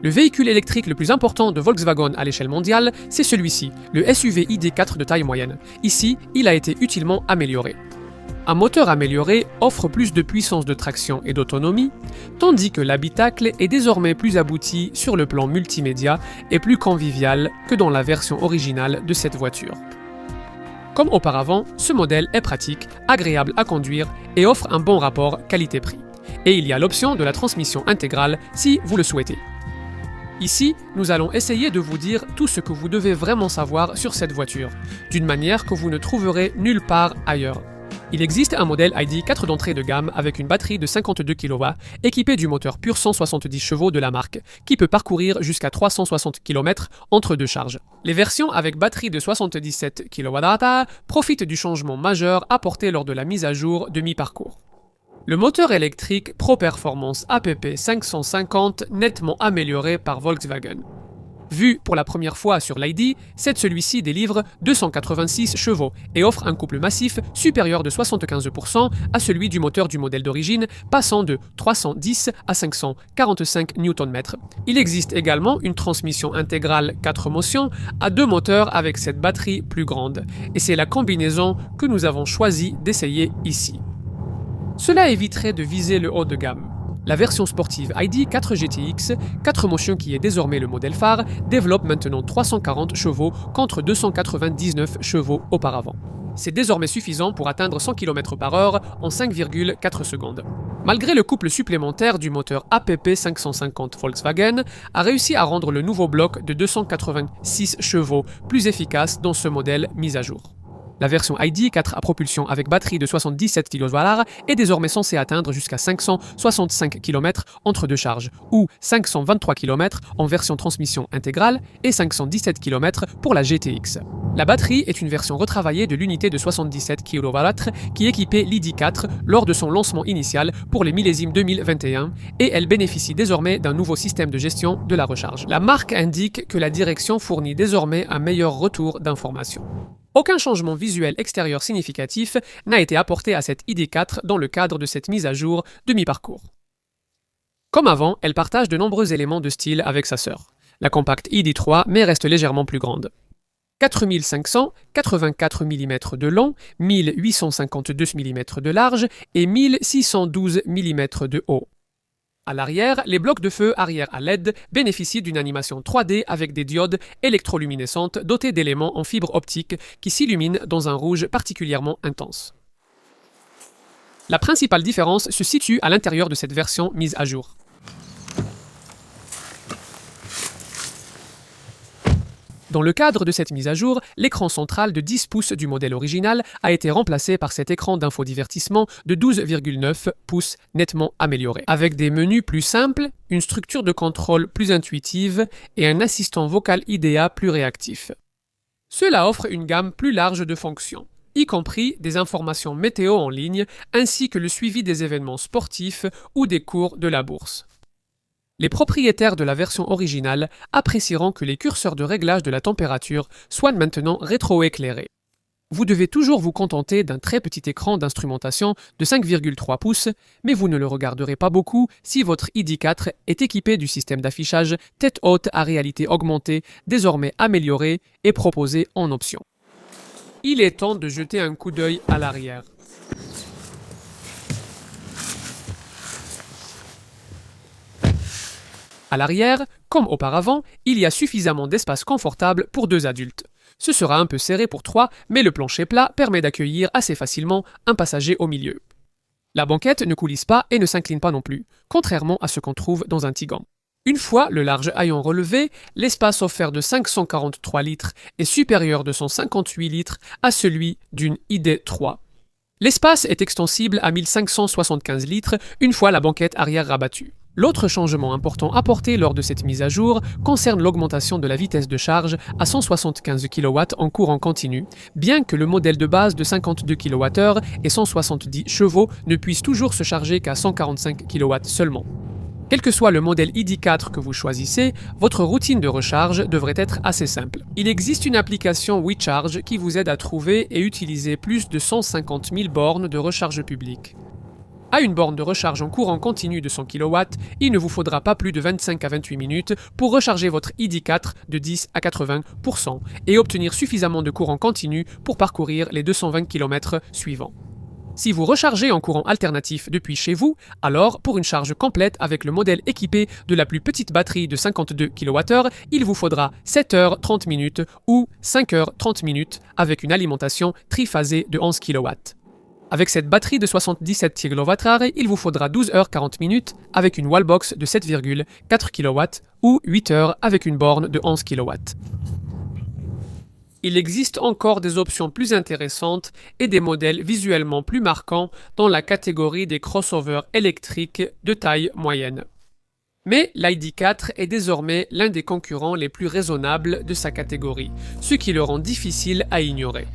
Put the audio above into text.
Le véhicule électrique le plus important de Volkswagen à l'échelle mondiale, c'est celui-ci, le SUV ID.4 de taille moyenne. Ici, il a été utilement amélioré. Un moteur amélioré offre plus de puissance de traction et d'autonomie, tandis que l'habitacle est désormais plus abouti sur le plan multimédia et plus convivial que dans la version originale de cette voiture. Comme auparavant, ce modèle est pratique, agréable à conduire et offre un bon rapport qualité-prix. Et il y a l'option de la transmission intégrale si vous le souhaitez. Ici, nous allons essayer de vous dire tout ce que vous devez vraiment savoir sur cette voiture, d'une manière que vous ne trouverez nulle part ailleurs. Il existe un modèle ID.4 d'entrée de gamme avec une batterie de 52 kW équipé du moteur pur 170 chevaux de la marque, qui peut parcourir jusqu'à 360 km entre deux charges. Les versions avec batterie de 77 kWh profitent du changement majeur apporté lors de la mise à jour de mi-parcours. Le moteur électrique Pro Performance APP 550 nettement amélioré par Volkswagen. Vu pour la première fois sur l'ID, celui-ci délivre 286 chevaux et offre un couple massif supérieur de 75% à celui du moteur du modèle d'origine, passant de 310 à 545 Nm. Il existe également une transmission intégrale 4 motions à 2 moteurs avec cette batterie plus grande, et c'est la combinaison que nous avons choisi d'essayer ici. Cela éviterait de viser le haut de gamme. La version sportive ID.4 GTX, 4 motions qui est désormais le modèle phare, développe maintenant 340 chevaux contre 299 chevaux auparavant. C'est désormais suffisant pour atteindre 100 km/h en 5,4 secondes. Malgré le couple supplémentaire du moteur APP 550, Volkswagen a réussi à rendre le nouveau bloc de 286 chevaux plus efficace dans ce modèle mis à jour. La version ID.4 à propulsion avec batterie de 77 kWh est désormais censée atteindre jusqu'à 565 km entre deux charges, ou 523 km en version transmission intégrale et 517 km pour la GTX. La batterie est une version retravaillée de l'unité de 77 kW qui équipait l'ID.4 lors de son lancement initial pour les millésimes 2021 et elle bénéficie désormais d'un nouveau système de gestion de la recharge. La marque indique que la direction fournit désormais un meilleur retour d'information. Aucun changement visuel extérieur significatif n'a été apporté à cette ID.4 dans le cadre de cette mise à jour de mi-parcours. Comme avant, elle partage de nombreux éléments de style avec sa sœur, la compacte ID.3, mais reste légèrement plus grande. 4584 mm de long, 1852 mm de large et 1612 mm de haut. À l'arrière, les blocs de feu arrière à LED bénéficient d'une animation 3D avec des diodes électroluminescentes dotées d'éléments en fibre optique qui s'illuminent dans un rouge particulièrement intense. La principale différence se situe à l'intérieur de cette version mise à jour. Dans le cadre de cette mise à jour, l'écran central de 10 pouces du modèle original a été remplacé par cet écran d'infodivertissement de 12,9 pouces nettement amélioré. Avec des menus plus simples, une structure de contrôle plus intuitive et un assistant vocal IDEA plus réactif. Cela offre une gamme plus large de fonctions, y compris des informations météo en ligne ainsi que le suivi des événements sportifs ou des cours de la bourse. Les propriétaires de la version originale apprécieront que les curseurs de réglage de la température soient maintenant rétroéclairés. Vous devez toujours vous contenter d'un très petit écran d'instrumentation de 5,3 pouces, mais vous ne le regarderez pas beaucoup si votre ID.4 est équipé du système d'affichage tête haute à réalité augmentée, désormais amélioré et proposé en option. Il est temps de jeter un coup d'œil à l'arrière. À l'arrière, comme auparavant, il y a suffisamment d'espace confortable pour 2 adultes. Ce sera un peu serré pour 3, mais le plancher plat permet d'accueillir assez facilement un passager au milieu. La banquette ne coulisse pas et ne s'incline pas non plus, contrairement à ce qu'on trouve dans un Tiguan. Une fois le large ayant relevé, l'espace offert de 543 litres est supérieur de 158 litres à celui d'une ID.3. L'espace est extensible à 1575 litres une fois la banquette arrière rabattue. L'autre changement important apporté lors de cette mise à jour concerne l'augmentation de la vitesse de charge à 175 kW en courant continu, bien que le modèle de base de 52 kWh et 170 chevaux ne puisse toujours se charger qu'à 145 kW seulement. Quel que soit le modèle ID.4 que vous choisissez, votre routine de recharge devrait être assez simple. Il existe une application WeCharge qui vous aide à trouver et utiliser plus de 150 000 bornes de recharge publique. À une borne de recharge en courant continu de 100 kW, il ne vous faudra pas plus de 25 à 28 minutes pour recharger votre ID4 de 10 à 80% et obtenir suffisamment de courant continu pour parcourir les 220 km suivants. Si vous rechargez en courant alternatif depuis chez vous, alors pour une charge complète avec le modèle équipé de la plus petite batterie de 52 kWh, il vous faudra 7h 30 minutes ou 5h 30 minutes avec une alimentation triphasée de 11 kW. Avec cette batterie de 77 kWh, il vous faudra 12h 40 minutes avec une wallbox de 7,4 kW ou 8 heures avec une borne de 11 kW. Il existe encore des options plus intéressantes et des modèles visuellement plus marquants dans la catégorie des crossovers électriques de taille moyenne. Mais l'ID4 est désormais l'un des concurrents les plus raisonnables de sa catégorie, ce qui le rend difficile à ignorer.